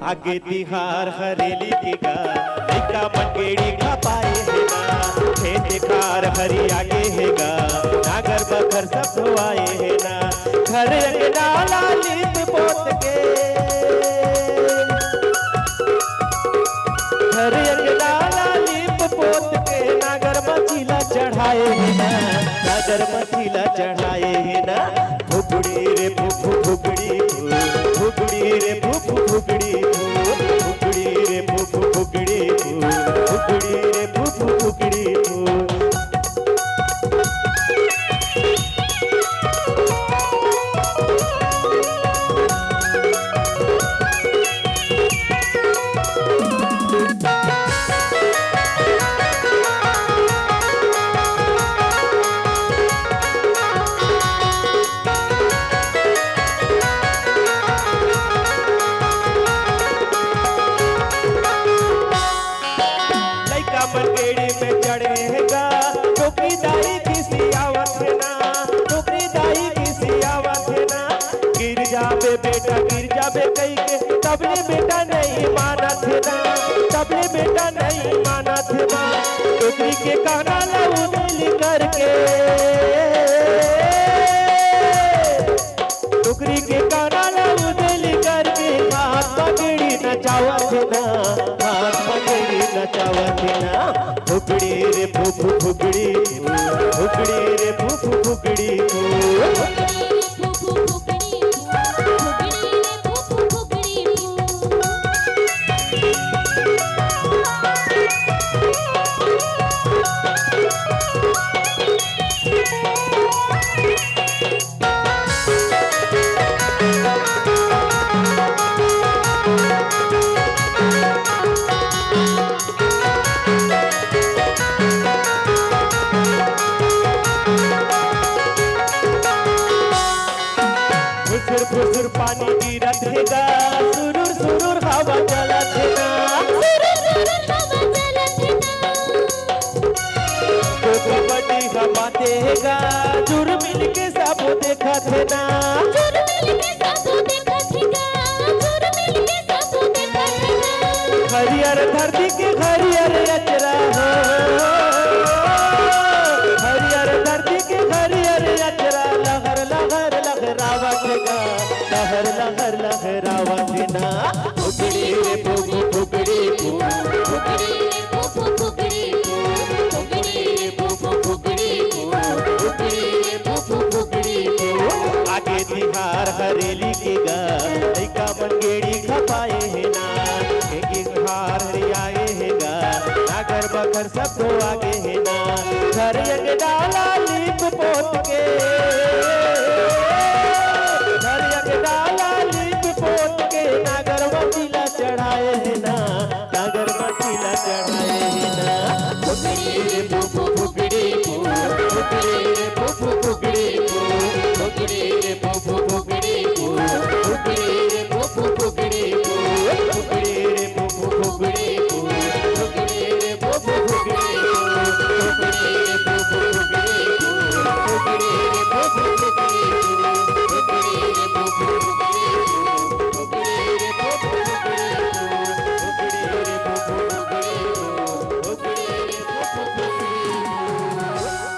आगे तिहार हरेली की गा लइका मन गेड़ी खपाए है ना खेत खार हरी आगे है गा नागर बकर सब धोआए है ना घर अंगना लालित पोत के घर अंगना लालित पोत के नागर मछीला चढ़ाए है ना नागर मछीला चढ़ाए है ना फुगड़ी रे फुगड़ी फुगड़ी रे फुगड़ी फुगड़ी रे फुगड़ी फुगड़ी रे फुगड़ी गेड़ी में चढ़ेगा टोकरी दाई की सियावत है ना टोकरी दाई की सियावत है ना गिर जाबे बेटा गिर जाबे कई के तबले बेटा नहीं मानत है ना तबले बेटा नहीं मानत है ना टोकरी के काना लउदली करके टोकरी के काना लउदली करके हाथ पकड़ी नचावत है ना हाथ पकड़ी नचावत है ना फुगड़ी रे फुगड़ी फुगड़ी रे फुगड़ी फुसुर पानी गिरत हैगा सुरुर सुरुर हवा चलत हैगा तो कबड्डी हवाते हैगा जुर मिल के सब देखत है ना हरियर धरती के हरियर अचरा हो हरियर धरती के हरियर अचरा लहर लहर लहरावत हैगा लहर लहर लहरावत है ना फुगड़ी रे फुगड़ी फुगड़ी आगे तिहार हरेली के गा लइका मन गेड़ी खपाए है ना एक हार हरियाए है गा नागर बकर सब तो आगे